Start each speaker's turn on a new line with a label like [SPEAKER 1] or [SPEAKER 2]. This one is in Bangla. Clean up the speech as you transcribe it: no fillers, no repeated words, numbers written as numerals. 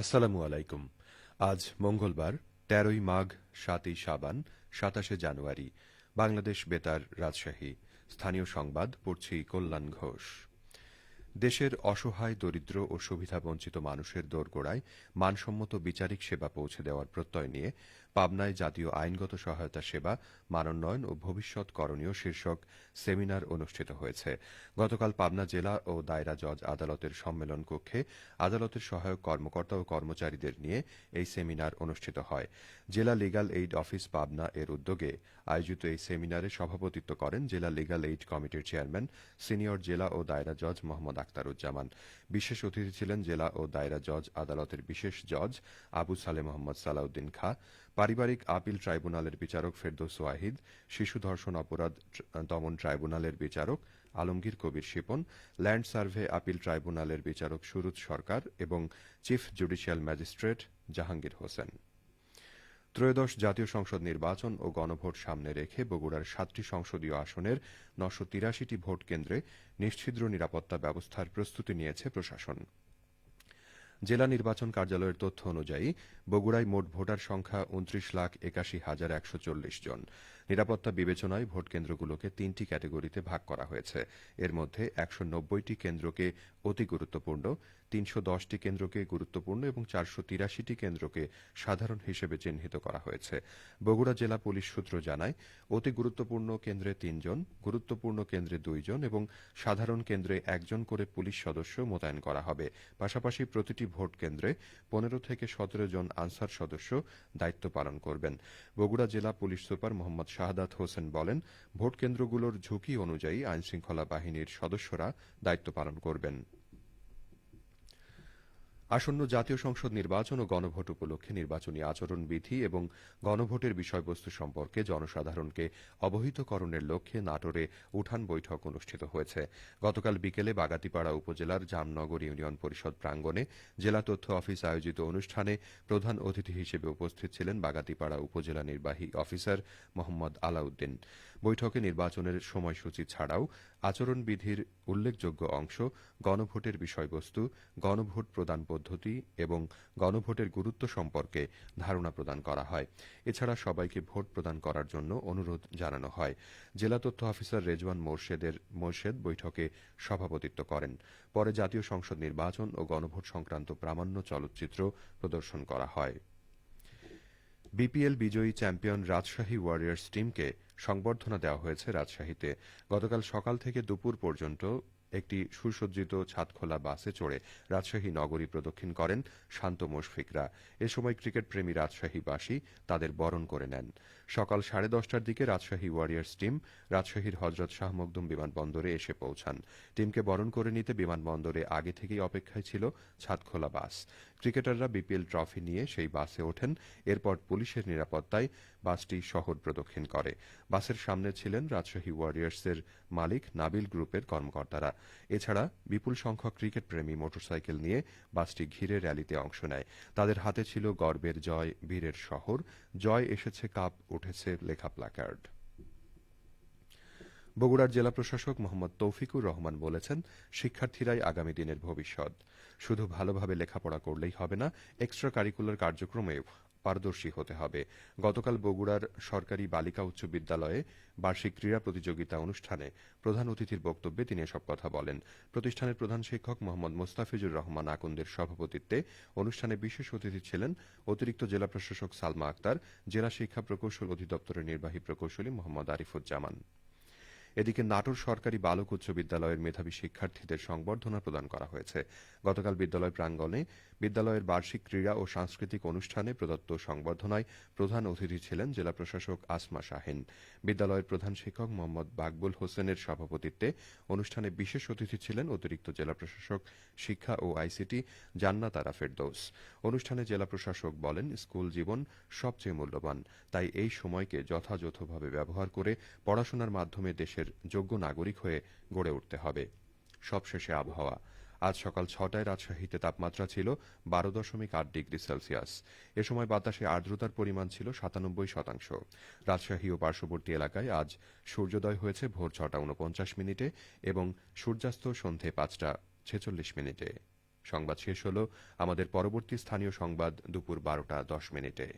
[SPEAKER 1] আসসালামু আলাইকুম। আজ মঙ্গলবার ১৩ই মাঘ, ৭ই শাবান, ২৭শে জানুয়ারি। বাংলাদেশ বেতার, রাজশাহী। স্থানীয় সংবাদ পড়ছি কল্যাণ ঘোষ। দেশের অসহায়, দরিদ্র ও সুবিধাবঞ্চিত মানুষের দোরগোড়ায় মানসম্মত বিচারিক সেবা পৌঁছে দেওয়ার প্রত্যয় নিয়ে পাবনায় জাতীয় আইনগত সহায়তা সেবা, মানোন্নয়ন ও ভবিষ্যৎ করণীয় শীর্ষক সেমিনার অনুষ্ঠিত হয়েছে। গতকাল পাবনা জেলা ও দায়রা জজ আদালতের সম্মেলন কক্ষে আদালতের সহায়ক কর্মকর্তা ও কর্মচারীদের নিয়ে এই সেমিনার অনুষ্ঠিত হয়। জেলা লিগ্যাল এইড অফিস পাবনা এর উদ্যোগে আয়োজিত এই সেমিনারে সভাপতিত্ব করেন জেলা লিগ্যাল এইড কমিটির চেয়ারম্যান, সিনিয়র জেলা ও দায়রা জজ মোহাম্মদ আখতারুজ্জামান। বিশেষ অতিথি ছিলেন জেলা ও দায়রা জজ আদালতের বিশেষ জজ আবু সালে মোহাম্মদ সালাউদ্দিন খাঁ, পারিবারিক আপিল ট্রাইব্যুনালের বিচারক ফেরদৌস ওয়াহিদ, শিশু ধর্ষণ অপরাধ দমন ট্রাইব্যুনালের বিচারক আলমগীর কবির শিপন, ল্যান্ড সার্ভে আপিল ট্রাইব্যুনালের বিচারক সুরুজ সরকার এবং chief judicial magistrate Jahangir Hossain. ত্রয়োদশ জাতীয় সংসদ নির্বাচন ও গণভোট সামনে রেখে বগুড়ার ৭টি সংসদীয় আসনের ৯৮৩টি ভোট কেন্দ্রে নিশ্ছিদ্র নিরাপত্তা ব্যবস্থার প্রস্তুতি নিয়েছে প্রশাসন। জেলা নির্বাচন কার্যালয়ের তথ্য অনুযায়ী বগুড়ায় মোট ভোটার সংখ্যা ২৯,৮১,১৪০ জন। নিরাপত্তা বিবেচনায় ভোটকেন্দ্রগুলোকে ৩টি ক্যাটেগরিতে ভাগ করা হয়েছে। এর মধ্যে ১৯০টি কেন্দ্রকে অতি গুরুত্বপূর্ণ, ৩১০টি কেন্দ্রকে গুরুত্বপূর্ণ এবং ৪৮৩টি কেন্দ্রকে সাধারণ হিসেবে চিহ্নিত করা হয়েছে। বগুড়া জেলা পুলিশ সূত্র জানায়, অতি গুরুত্বপূর্ণ কেন্দ্রে ৩ জন, গুরুত্বপূর্ণ কেন্দ্রে ২ জন এবং সাধারণ কেন্দ্রে ১ জন করে পুলিশ সদস্য মোতায়েন করা হবে। পাশাপাশি প্রতিটি ভোট কেন্দ্রে ১৫ থেকে ১৭ জন আনসার সদস্য দায়িত্ব পালন করবেন। বগুড়া জেলা পুলিশ সুপার মোহাম্মদ শাহাদাত হোসেন বলেন, ভোট কেন্দ্রগুলোর ঝুঁকি অনুযায়ী আইনশৃঙ্খলা বাহিনীর সদস্যরা দায়িত্ব পালন করবেন। আসন্ন জাতীয় সংসদ নির্বাচন ও গণভোট উপলক্ষে নির্বাচনী আচরণবিধি এবং গণভোটের বিষয়বস্তু সম্পর্কে জনসাধারণকে অবহিতকরণের লক্ষ্যে নাটোরে উঠান বৈঠক অনুষ্ঠিত হয়েছে। গতকাল বিকেলে বাগাতিপাড়া উপজেলার জামনগর ইউনিয়ন পরিষদ প্রাঙ্গণে জেলা তথ্য অফিস আয়োজিত অনুষ্ঠানে প্রধান অতিথি হিসেবে উপস্থিত ছিলেন বাগাতিপাড়া উপজেলা নির্বাহী অফিসার মোহাম্মদ আলাউদ্দিন। বৈঠকে নির্বাচনের সময়সূচি ছাড়াও আচরণবিধির উল্লেখযোগ্য অংশ, গণভোটের বিষয়বস্তু, গণভোট প্রদান পদ্ধতি এবং গণভোটের গুরুত্ব সম্পর্কে ধারণা প্রদান করা হয়। এছাড়া সবাইকে ভোট প্রদান করার জন্য অনুরোধ জানানো হয়। জেলা তথ্য অফিসার রেজওয়ান মোরশেদ বৈঠকে সভাপতিত্ব করেন। পরে জাতীয় সংসদ নির্বাচন ও গণভোট সংক্রান্ত প্রামাণ্য চলচ্চিত্র প্রদর্শন করা হয়। বিপিএল বিজয়ী চ্যাম্পিয়ন রাজশাহী ওয়ারিয়র্স টিমকে সংবর্ধনা দেওয়া হয়েছে রাজশাহীতে। গতকাল সকাল থেকে দুপুর পর্যন্ত একটি সুসজ্জিত ছাদখোলা বাসে চড়ে রাজশাহী নগরী প্রদক্ষিণ করেন শান্ত মুশফিকরা। এ সময় ক্রিকেটপ্রেমী রাজশাহীবাসী তাদের বরণ করে নেন। সকাল 10:30টার দিকে রাজশাহী ওয়ারিয়র্স টিম রাজশাহীর হযরত শাহ মখদুম বিমানবন্দরে এসে পৌঁছান। টিমকে বরণ করে নিতে বিমানবন্দরে আগে থেকেই অপেক্ষায় ছিল ছাদখোলা বাস। ক্রিকেটাররা বিপিএল ট্রফি নিয়ে সেই বাসে ওঠেন। এরপর পুলিশের নিরাপত্তায় বাসটি শহর প্রদক্ষিণ করে। বাসের সামনে ছিলেন রাজশাহী ওয়ারিয়র্সের মালিক নাবিল গ্রুপের কর্মকর্তারা। এছাড়া বিপুল সংখ্যক ক্রিকেটপ্রেমী মোটরসাইকেল নিয়ে বাসটি ঘিরে র্যালিতে অংশ নেয়। তাদের হাতে ছিল গর্বের জয়, বীরের শহর, জয় এসেছে কাপ উঠেছে লেখা প্ল্যাকার্ড। বগুড়ার জেলা প্রশাসক মোহাম্মদ তৌফিকুর রহমান বলেছেন, শিক্ষার্থীরাই আগামী দিনের ভবিষ্যৎ। শুধু ভালোভাবে লেখাপড়া করলেই হবে না, এক্সট্রা কারিকুলার কার্যক্রমেও পারদর্শী হতে হবে। গতকাল বগুড়ার সরকারি বালিকা উচ্চ বিদ্যালয়ে বার্ষিক ক্রীড়া প্রতিযোগিতা অনুষ্ঠানে প্রধান অতিথির বক্তব্যে তিনি এসব কথা বলেন। প্রতিষ্ঠানের প্রধান শিক্ষক মোহাম্মদ মোস্তাফিজুর রহমান আকন্দের সভাপতিত্বে অনুষ্ঠানে বিশেষ অতিথি ছিলেন অতিরিক্ত জেলা প্রশাসক সালমা আক্তার, জেলা শিক্ষা প্রকৌশল অধিদপ্তরের নির্বাহী প্রকৌশলী মোহাম্মদ আরিফুজ্জামান। এদিকে নাটোর সরকারি বালক উচ্চ বিদ্যালয়ের মেধাবী শিক্ষার্থীদের সংবর্ধনা প্রদান করা হয়েছে। গতকাল বিদ্যালয় প্রাঙ্গণে বিদ্যালয়ের বার্ষিক ক্রীড়া ও সাংস্কৃতিক অনুষ্ঠানে প্রদত্ত সংবর্ধনায় প্রধান অতিথি ছিলেন জেলা প্রশাসক আসমা শাহিন। বিদ্যালয়ের প্রধান শিক্ষক মোহাম্মদ বাকবুল হোসেনের সভাপতিত্বে অনুষ্ঠানে বিশেষ অতিথি ছিলেন অতিরিক্ত জেলা প্রশাসক শিক্ষা ও আইসিটি জান্নাত আরা ফেরদৌস। অনুষ্ঠানে জেলা প্রশাসক বলেন, স্কুল জীবন সবচেয়ে মূল্যবান, তাই এই সময়কে যথাযথভাবে ব্যবহার করে পড়াশোনার মাধ্যমে দেশের যোগ্য নাগরিক হয়ে গড়ে উঠতে হবে। সবশেষে আবহাওয়া। আজ সকাল 6টায় রাজশাহীতে তাপমাত্রা ছিল 12.8 ডিগ্রি সেলসিয়াস। এ সময় বাতাসে আর্দ্রতার পরিমাণ ছিল 97%। রাজশাহী ও পার্শ্ববর্তী এলাকায় আজ সূর্যোদয় হয়েছে ভোর 6টা 49 মিনিটে এবং সূর্যাস্ত সন্ধে 5টা 46 মিনিটে। সংবাদ শেষ হলো। আমাদের পরবর্তী স্থানীয় সংবাদ দুপুর 12টা 10 মিনিটে।